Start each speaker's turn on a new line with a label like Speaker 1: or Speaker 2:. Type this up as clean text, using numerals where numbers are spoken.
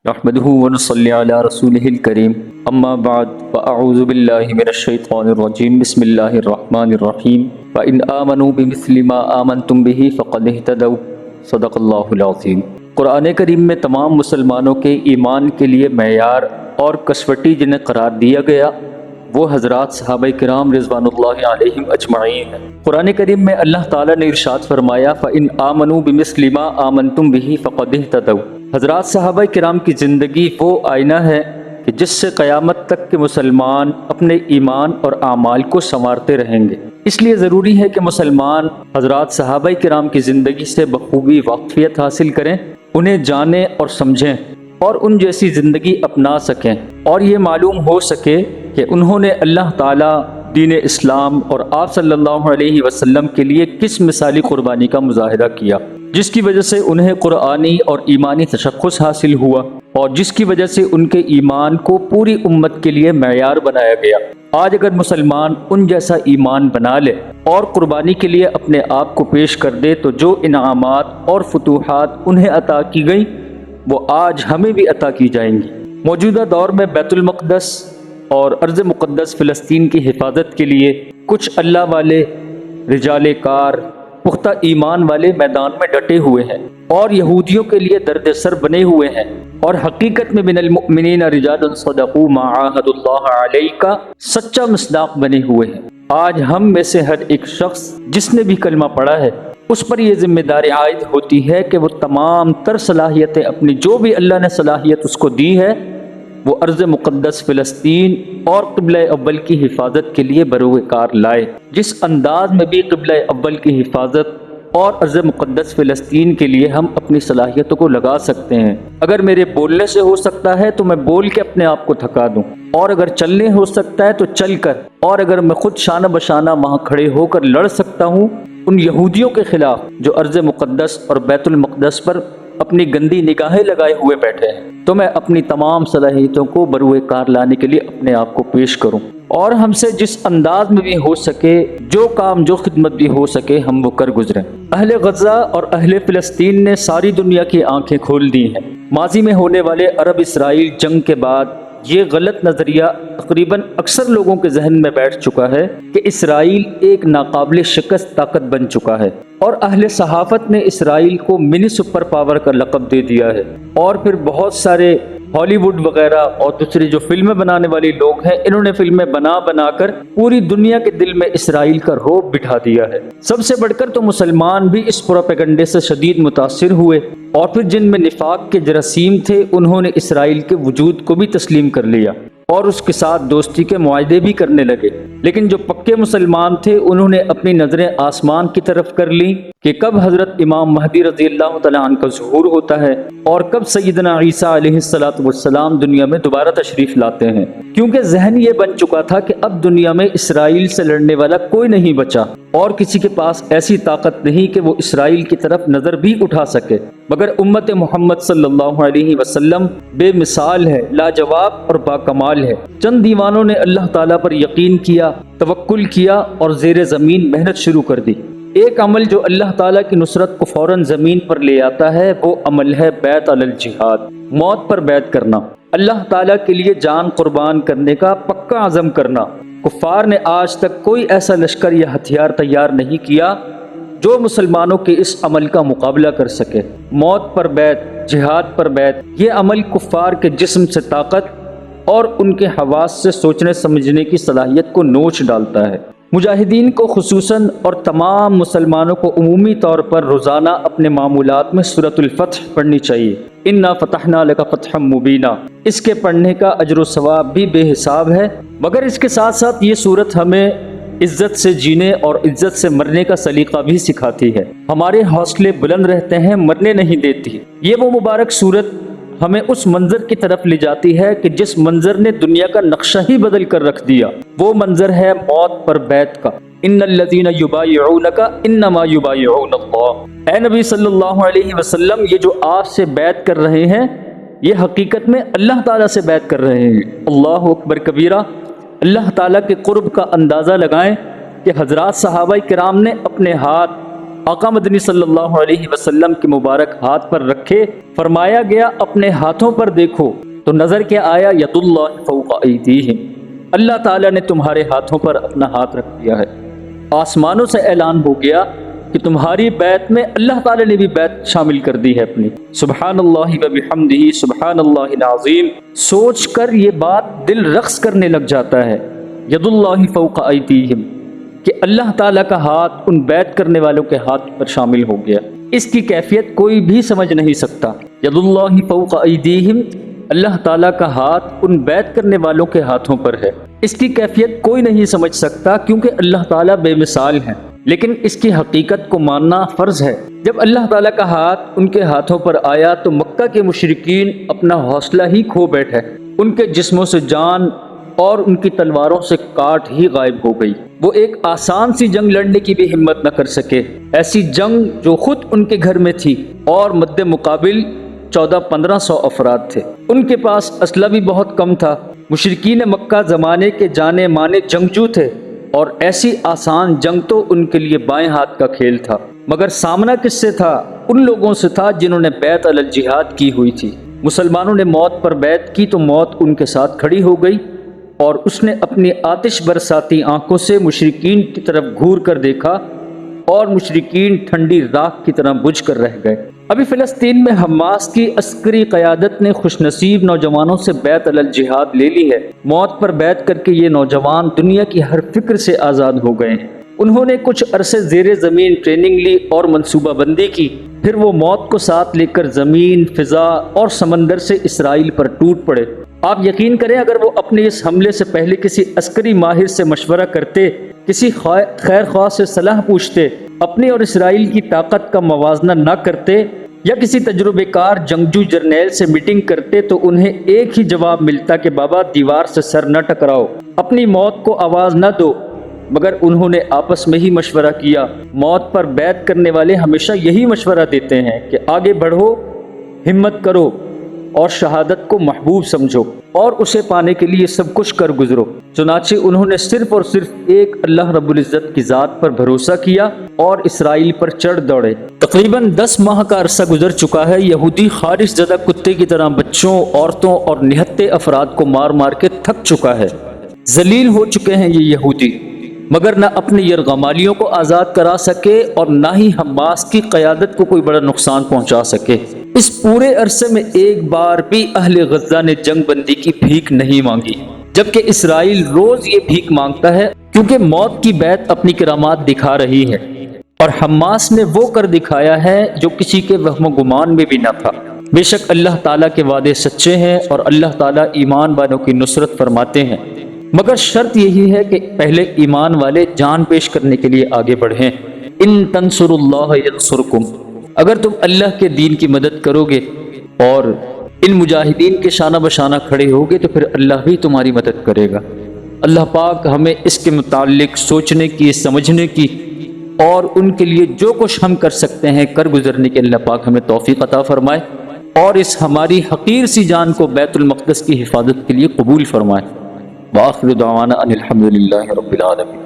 Speaker 1: نحمده ونصلي على رسوله الكريم اما بعد فاعوذ بالله من الشيطان الرجيم بسم الله الرحمن الرحيم فان آمنوا بمثل ما آمنتم به فقد اهتدوا صدق اللہ العظیم۔ قرآن کریم میں تمام مسلمانوں کے ایمان کے لیے معیار اور کسوٹی جنہیں قرار دیا گیا وہ حضرات صحابہ کرام رضوان اللہ علیہم اجمعین ہیں۔ قرآن کریم میں اللہ تعالیٰ نے ارشاد فرمایا فَإِنْ آمَنُوا بِمِثْلِ مَا آمَنْتُمْ بِهِ فَقَدْ اهْتَدَوْا۔ حضرات صحابہ کرام کی زندگی وہ آئینہ ہے کہ جس سے قیامت تک کے مسلمان اپنے ایمان اور اعمال کو سنوارتے رہیں گے۔ اس لیے ضروری ہے کہ مسلمان حضرات صحابہ کرام کی زندگی سے بخوبی واقفیت حاصل کریں، انہیں جانیں اور سمجھیں اور ان جیسی زندگی اپنا سکیں، اور یہ معلوم ہو سکے کہ انہوں نے اللہ تعالیٰ، دین اسلام اور آپ صلی اللہ علیہ وسلم کے لیے کس مثالی قربانی کا مظاہرہ کیا، جس کی وجہ سے انہیں قرآنی اور ایمانی تشخص حاصل ہوا اور جس کی وجہ سے ان کے ایمان کو پوری امت کے لیے معیار بنایا گیا۔ آج اگر مسلمان ان جیسا ایمان بنا لے اور قربانی کے لیے اپنے آپ کو پیش کر دے تو جو انعامات اور فتوحات انہیں عطا کی گئیں وہ آج ہمیں بھی عطا کی جائیں گی۔ موجودہ دور میں بیت المقدس اور ارض مقدس فلسطین کی حفاظت کے لیے کچھ اللہ والے رجال کار پختہ ایمان والے میدان میں ڈٹے ہوئے ہیں اور یہودیوں کے لیے درد سر بنے ہوئے ہیں، اور حقیقت میں من المؤمنین رجال صدقوا ما عاہدوا اللہ علیہ کا سچا مصداق بنے ہوئے ہیں۔ آج ہم میں سے ہر ایک شخص جس نے بھی کلمہ پڑھا ہے اس پر یہ ذمہ داری عائد ہوتی ہے کہ وہ تمام تر صلاحیتیں اپنی جو بھی اللہ نے صلاحیت اس کو دی ہے وہ ارض مقدس فلسطین اور قبلہ اول کی حفاظت کے لیے بروئے کار لائے۔ جس انداز میں بھی قبلہ اول کی حفاظت اور ارض مقدس فلسطین کے لیے ہم اپنی صلاحیتوں کو لگا سکتے ہیں، اگر میرے بولنے سے ہو سکتا ہے تو میں بول کے اپنے آپ کو تھکا دوں، اور اگر چلنے ہو سکتا ہے تو چل کر، اور اگر میں خود شانہ بشانہ وہاں کھڑے ہو کر لڑ سکتا ہوں ان یہودیوں کے خلاف جو ارض مقدس اور بیت المقدس پر اپنی گندی نگاہیں لگائے ہوئے بیٹھے ہیں، تو میں اپنی تمام صلاحیتوں کو بروئے کار لانے کے لیے اپنے آپ کو پیش کروں، اور ہم سے جس انداز میں بھی ہو سکے، جو کام جو خدمت بھی ہو سکے ہم وہ کر گزریں۔ اہل غزہ اور اہل فلسطین نے ساری دنیا کی آنکھیں کھول دی ہیں۔ ماضی میں ہونے والے عرب اسرائیل جنگ کے بعد یہ غلط نظریہ تقریباً اکثر لوگوں کے ذہن میں بیٹھ چکا ہے کہ اسرائیل ایک ناقابل شکست طاقت بن چکا ہے، اور اہل صحافت نے اسرائیل کو منی سپر پاور کا لقب دے دیا ہے، اور پھر بہت سارے ہالی ووڈ وغیرہ اور دوسرے جو فلمیں بنانے والے لوگ ہیں انہوں نے فلمیں بنا کر پوری دنیا کے دل میں اسرائیل کا رعب بٹھا دیا ہے۔ سب سے بڑھ کر تو مسلمان بھی اس پروپیگنڈے سے شدید متاثر ہوئے، اور پھر جن میں نفاق کے جراثیم تھے انہوں نے اسرائیل کے وجود کو بھی تسلیم کر لیا اور اس کے ساتھ دوستی کے معاہدے بھی کرنے لگے، لیکن جو پکے مسلمان تھے انہوں نے اپنی نظریں آسمان کی طرف کر لیں کہ کب حضرت امام مہدی رضی اللہ تعالیٰ عنہ کا ظہور ہوتا ہے اور کب سیدنا عیسیٰ علیہ السلام دنیا میں دوبارہ تشریف لاتے ہیں، کیونکہ ذہن یہ بن چکا تھا کہ اب دنیا میں اسرائیل سے لڑنے والا کوئی نہیں بچا، اور کسی کے پاس ایسی طاقت نہیں کہ وہ اسرائیل کی طرف نظر بھی اٹھا سکے، مگر امت محمد صلی اللہ علیہ وسلم بے مثال ہے، لاجواب اور باکمال ہے۔ چند دیوانوں نے اللہ تعالیٰ پر یقین کیا، توکل کیا اور زیر زمین محنت شروع کر دی۔ ایک عمل جو اللہ تعالیٰ کی نصرت کو فوراً زمین پر لے آتا ہے وہ عمل ہے بیعت علی الجہاد، موت پر بیعت کرنا، اللہ تعالیٰ کے لیے جان قربان کرنے کا پکا عزم کرنا۔ کفار نے آج تک کوئی ایسا لشکر یا ہتھیار تیار نہیں کیا جو مسلمانوں کے اس عمل کا مقابلہ کر سکے۔ موت پر بیعت، جہاد پر بیعت، یہ عمل کفار کے جسم سے طاقت اور ان کے حواس سے سوچنے سمجھنے کی صلاحیت کو نوچ ڈالتا ہے۔ مجاہدین کو خصوصاً اور تمام مسلمانوں کو عمومی طور پر روزانہ اپنے معمولات میں سورۃ الفتح پڑھنی چاہیے۔ انا فتحنا لک فتحا مبینا، اس کے پڑھنے کا اجر و ثواب بھی بے حساب ہے، مگر اس کے ساتھ ساتھ یہ سورت ہمیں عزت سے جینے اور عزت سے مرنے کا سلیقہ بھی سکھاتی ہے، ہمارے حوصلے بلند رہتے ہیں، مرنے نہیں دیتی۔ یہ وہ مبارک سورت ہمیں اس منظر کی طرف لے جاتی ہے کہ جس منظر نے دنیا کا نقشہ ہی بدل کر رکھ دیا، وہ منظر ہے موت پر بیعت کا۔ ان الذین یبایعونک انما یبایعون اللہ، اے نبی صلی اللہ علیہ وسلم یہ جو آپ سے بیعت کر رہے ہیں یہ حقیقت میں اللہ تعالیٰ سے بیعت کر رہے ہیں۔ اللہ اکبر کبیرہ۔ اللہ تعالیٰ کے قرب کا اندازہ لگائیں کہ حضرات صحابہ کرام نے اپنے ہاتھ آقا مدنی صلی اللہ علیہ وسلم کے مبارک ہاتھ پر رکھے، فرمایا گیا اپنے ہاتھوں پر دیکھو، تو نظر کیا آیا؟ ید اللہ فوق ایدیہم، اللہ تعالیٰ نے تمہارے ہاتھوں پر اپنا ہاتھ رکھ دیا ہے۔ آسمانوں سے اعلان ہو گیا کہ تمہاری بیعت میں اللہ تعالیٰ نے بھی بیعت شامل کر دی ہے اپنی۔ سبحان اللہ و بحمدہ سبحان اللہ العظیم، سوچ کر یہ بات دل رقص کرنے لگ جاتا ہے۔ ید اللہ فوق ایدیہم، کہ اللہ تعالیٰ کا ہاتھ ان بیعت کرنے والوں کے ہاتھ پر شامل ہو گیا۔ اس کی کیفیت کوئی بھی سمجھ نہیں سکتا۔ ید اللہ فوق ایدیہم، اللہ تعالیٰ کا ہاتھ ان بیعت کرنے والوں کے ہاتھوں پر ہے۔ اس کی کیفیت کوئی نہیں سمجھ سکتا کیونکہ اللہ تعالیٰ بے مثال ہیں، لیکن اس کی حقیقت کو ماننا فرض ہے۔ جب اللہ تعالیٰ کا ہاتھ ان کے ہاتھوں پر آیا تو مکہ کے مشرکین اپنا حوصلہ ہی کھو بیٹھے، ان کے جسموں سے جان اور ان کی تلواروں سے کاٹ ہی غائب ہو گئی۔ وہ ایک آسان سی جنگ لڑنے کی بھی ہمت نہ کر سکے، ایسی جنگ جو خود ان کے گھر میں تھی اور مد مقابل 1400-1500 افراد تھے۔ ان کے پاس اسلحہ بھی بہت کم تھا۔ مشرکین مکہ زمانے کے جانے مانے جنگجو تھے اور ایسی آسان جنگ تو ان کے لیے بائیں ہاتھ کا کھیل تھا۔ مگر سامنا کس سے تھا؟ ان لوگوں سے تھا جنہوں نے بیعت علی الجہاد کی ہوئی تھی۔ مسلمانوں نے موت پر بیعت کی تو موت ان کے ساتھ کھڑی ہو گئی اور اس نے اپنی آتش برساتی آنکھوں سے مشرکین کی طرف گھور کر دیکھا اور مشرکین ٹھنڈی راکھ کی طرح بجھ کر رہ گئے۔ ابھی فلسطین میں حماس کی عسکری قیادت نے خوش نصیب نوجوانوں سے بیعت علی الجہاد لے لی ہے۔ موت پر بیعت کر کے یہ نوجوان دنیا کی ہر فکر سے آزاد ہو گئے ہیں۔ انہوں نے کچھ عرصے زیر زمین ٹریننگ لی اور منصوبہ بندی کی، پھر وہ موت کو ساتھ لے کر زمین، فضا اور سمندر سے اسرائیل پر ٹوٹ پڑے۔ آپ یقین کریں اگر وہ اپنے اس حملے سے پہلے کسی عسکری ماہر سے مشورہ کرتے، کسی خیر خواہ سے صلاح پوچھتے، اپنی اور اسرائیل کی طاقت کا موازنہ نہ کرتے یا کسی تجربے کار جنگجو جرنیل سے میٹنگ کرتے تو انہیں ایک ہی جواب ملتا کہ بابا دیوار سے سر نہ ٹکراؤ، اپنی موت کو آواز نہ دو۔ مگر انہوں نے آپس میں ہی مشورہ کیا۔ موت پر بیعت کرنے والے ہمیشہ یہی مشورہ دیتے ہیں کہ آگے بڑھو، ہمت کرو اور شہادت کو محبوب سمجھو اور اسے پانے کے لیے سب کچھ کر گزرو۔ چنانچہ انہوں نے صرف اور صرف ایک اللہ رب العزت کی ذات پر بھروسہ کیا اور اسرائیل پر چڑھ دوڑے۔ تقریباً 10 ماہ کا عرصہ گزر چکا ہے۔ یہودی خارش زدہ کتے کی طرح بچوں، عورتوں اور نہتے افراد کو مار مار کے تھک چکا ہے۔ ذلیل ہو چکے ہیں یہ یہودی، مگر نہ اپنے یرغمالیوں کو آزاد کرا سکے اور نہ ہی حماس کی قیادت کو کوئی بڑا نقصان پہنچا سکے۔ اس پورے عرصے میں ایک بار بھی اہل غزہ نے جنگ بندی کی بھیک نہیں مانگی، جبکہ اسرائیل روز یہ بھیک مانگتا ہے کیونکہ موت کی بیعت اپنی کرامات دکھا رہی ہے، اور حماس نے وہ کر دکھایا ہے جو کسی کے وہم و گمان میں بھی نہ تھا۔ بے شک اللہ تعالیٰ کے وعدے سچے ہیں اور اللہ تعالیٰ ایمان والوں کی نصرت فرماتے ہیں، مگر شرط یہی ہے کہ پہلے ایمان والے جان پیش کرنے کے لیے آگے بڑھیں۔ ان تنصروا اللہ ینصرکم، اگر تم اللہ کے دین کی مدد کرو گے اور ان مجاہدین کے شانہ بشانہ کھڑے ہوگے تو پھر اللہ بھی تمہاری مدد کرے گا۔ اللہ پاک ہمیں اس کے متعلق سوچنے کی، سمجھنے کی اور ان کے لیے جو کچھ ہم کر سکتے ہیں کر گزرنے کے اللہ پاک ہمیں توفیق عطا فرمائے اور اس ہماری حقیر سی جان کو بیت المقدس کی حفاظت کے لیے قبول فرمائے۔ وآخر دعوانا ان الحمد للہ رب العالمین۔